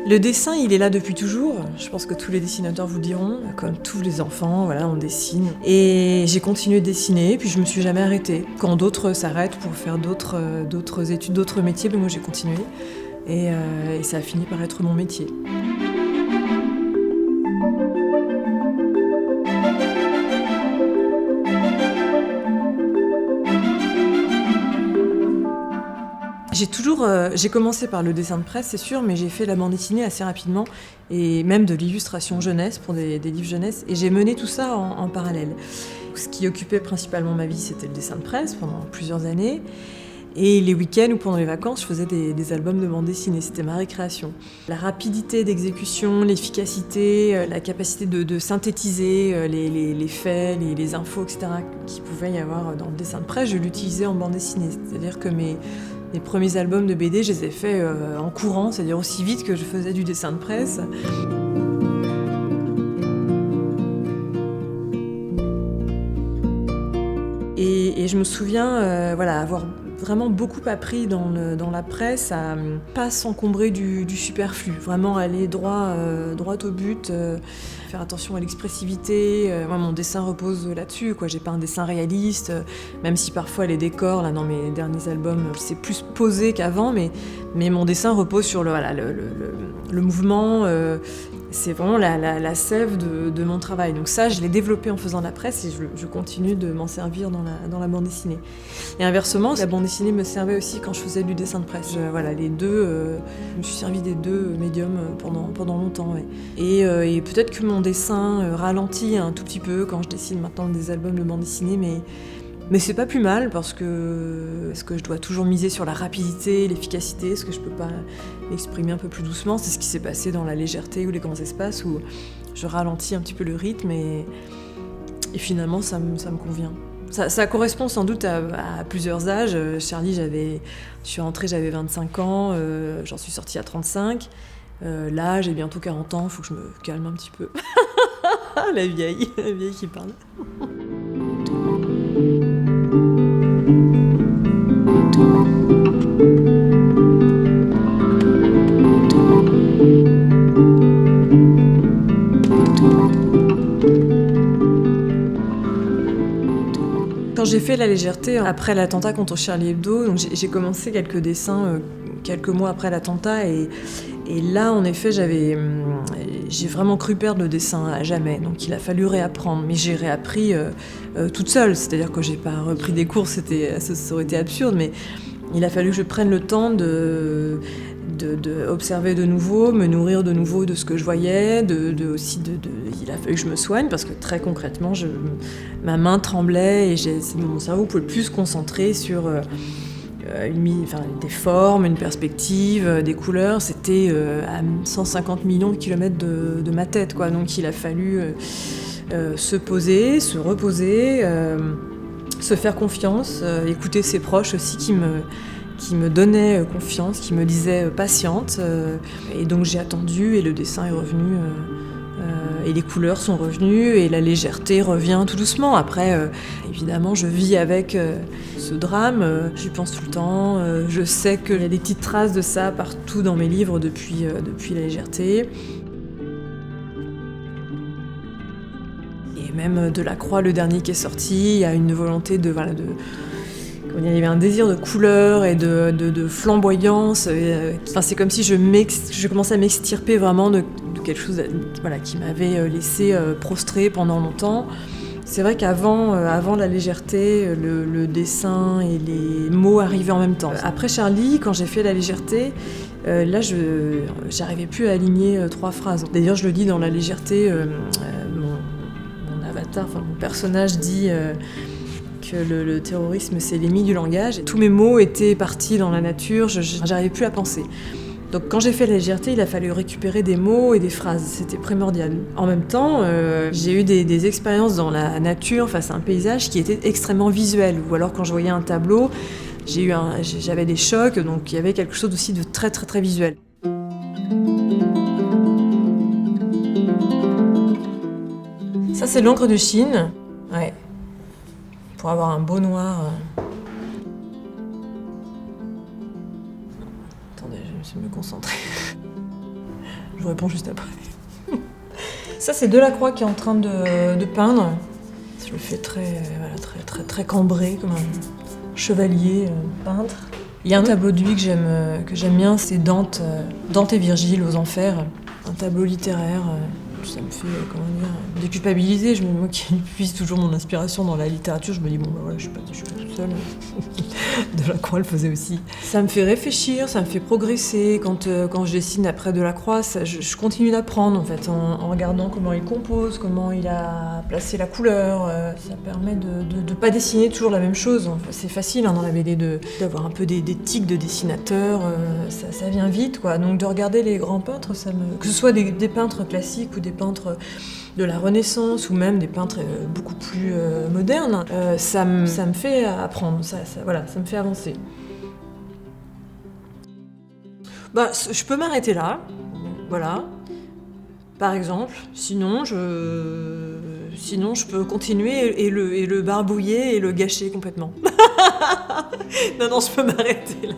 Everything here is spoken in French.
Le dessin, il est là depuis toujours. Je pense que tous les dessinateurs vous le diront. Comme tous les enfants, voilà, on dessine. Et j'ai continué de dessiner, puis je me suis jamais arrêtée. Quand d'autres s'arrêtent pour faire d'autres études, d'autres métiers, ben moi j'ai continué. Et ça a fini par être mon métier. J'ai commencé par le dessin de presse, c'est sûr, mais j'ai fait la bande dessinée assez rapidement, et même de l'illustration jeunesse pour des livres jeunesse, et j'ai mené tout ça en parallèle. Ce qui occupait principalement ma vie, c'était le dessin de presse pendant plusieurs années, et les week-ends ou pendant les vacances, je faisais des albums de bande dessinée, c'était ma récréation. La rapidité d'exécution, l'efficacité, la capacité de synthétiser les faits, les infos, etc., qu'il pouvait y avoir dans le dessin de presse, je l'utilisais en bande dessinée, c'est-à-dire que mes premiers albums de BD, je les ai faits en courant, c'est-à-dire aussi vite que je faisais du dessin de presse. Et je me souviens avoir vraiment beaucoup appris dans la presse à pas s'encombrer du superflu, vraiment aller droit au but, faire attention à l'expressivité. Moi, mon dessin repose là-dessus, quoi. J'ai pas un dessin réaliste, même si parfois les décors, là, dans mes derniers albums, c'est plus posé qu'avant, mais mon dessin repose sur le mouvement. C'est vraiment la sève de mon travail. Donc ça, je l'ai développé en faisant de la presse et je continue de m'en servir dans la bande dessinée. Et inversement, la bande dessinée me servait aussi quand je faisais du dessin de presse. Les deux, je me suis servi des deux médiums pendant longtemps. Ouais. Et peut-être que mon dessin ralentit un tout petit peu quand je dessine maintenant des albums de bande dessinée, mais c'est pas plus mal parce que je dois toujours miser sur la rapidité, l'efficacité, est-ce que je peux pas m'exprimer un peu plus doucement. C'est ce qui s'est passé dans la légèreté ou les grands espaces où je ralentis un petit peu le rythme et finalement ça me convient. Ça correspond sans doute à plusieurs âges. Charlie, je suis rentrée, j'avais 25 ans, j'en suis sortie à 35. Là, j'ai bientôt 40 ans, faut que je me calme un petit peu. La vieille qui parle. Quand j'ai fait la légèreté, après l'attentat contre Charlie Hebdo, donc j'ai commencé quelques dessins quelques mois après l'attentat et là, en effet, j'ai vraiment cru perdre le dessin à jamais. Donc il a fallu réapprendre, mais j'ai réappris toute seule. C'est-à-dire que j'ai pas repris des cours, ça aurait été absurde, mais il a fallu que je prenne le temps de observer de nouveau, me nourrir de nouveau de ce que je voyais, il a fallu que je me soigne parce que très concrètement, ma main tremblait et mon cerveau pouvait plus se concentrer sur des formes, une perspective, des couleurs. C'était à 150 millions de kilomètres de ma tête, quoi. Donc il a fallu se poser, se reposer, se faire confiance, écouter ses proches aussi qui me donnaient confiance, qui me disaient patiente. Et donc j'ai attendu et le dessin est revenu. Et les couleurs sont revenues et la légèreté revient tout doucement. Après, évidemment, je vis avec ce drame, j'y pense tout le temps. Je sais qu'il y a des petites traces de ça partout dans mes livres depuis la légèreté. Et même Delacroix, le dernier qui est sorti, il y a une volonté il y avait un désir de couleur et de flamboyance. C'est comme si je commençais à m'extirper vraiment de quelque chose qui m'avait laissé prostrée pendant longtemps. C'est vrai qu'avant la légèreté, le dessin et les mots arrivaient en même temps. Après Charlie, quand j'ai fait la légèreté, là j'arrivais plus à aligner 3 phrases. D'ailleurs, je le dis dans la légèreté, mon avatar, mon personnage dit que le terrorisme c'est l'ennemi du langage. Et tous mes mots étaient partis dans la nature, j'arrivais plus à penser. Donc quand j'ai fait la légèreté, il a fallu récupérer des mots et des phrases, c'était primordial. En même temps, j'ai eu des expériences dans la nature face à un paysage qui était extrêmement visuel. Ou alors quand je voyais un tableau, j'avais des chocs, donc il y avait quelque chose aussi de très très très visuel. Ça c'est l'encre de Chine, ouais. Pour avoir un beau noir. Attendez, je vais me concentrer. Je vous réponds juste après. Ça, c'est Delacroix qui est en train de peindre. Je le fais très cambré, comme un chevalier peintre. Il y a un tableau de lui que j'aime bien, c'est Dante et Virgile aux Enfers. Un tableau littéraire. Ça me fait, déculpabiliser. Moi qui puise toujours mon inspiration dans la littérature, je me dis, bon, bah voilà, je suis pas toute seule. Delacroix le faisait aussi. Ça me fait réfléchir, ça me fait progresser. Quand je dessine après Delacroix, je continue d'apprendre, en fait, en regardant comment il compose, comment il a placé la couleur. Ça permet de pas dessiner toujours la même chose. Enfin, c'est facile, dans la BD, d'avoir un peu des tics de dessinateur. Ça vient vite, quoi. Donc de regarder les grands peintres, que ce soit des peintres classiques ou des peintres de la Renaissance ou même des peintres beaucoup plus modernes, ça me fait apprendre, ça me fait avancer. Bah, je peux m'arrêter là, voilà, par exemple. Sinon, je peux continuer et le barbouiller et le gâcher complètement. Non, je peux m'arrêter là.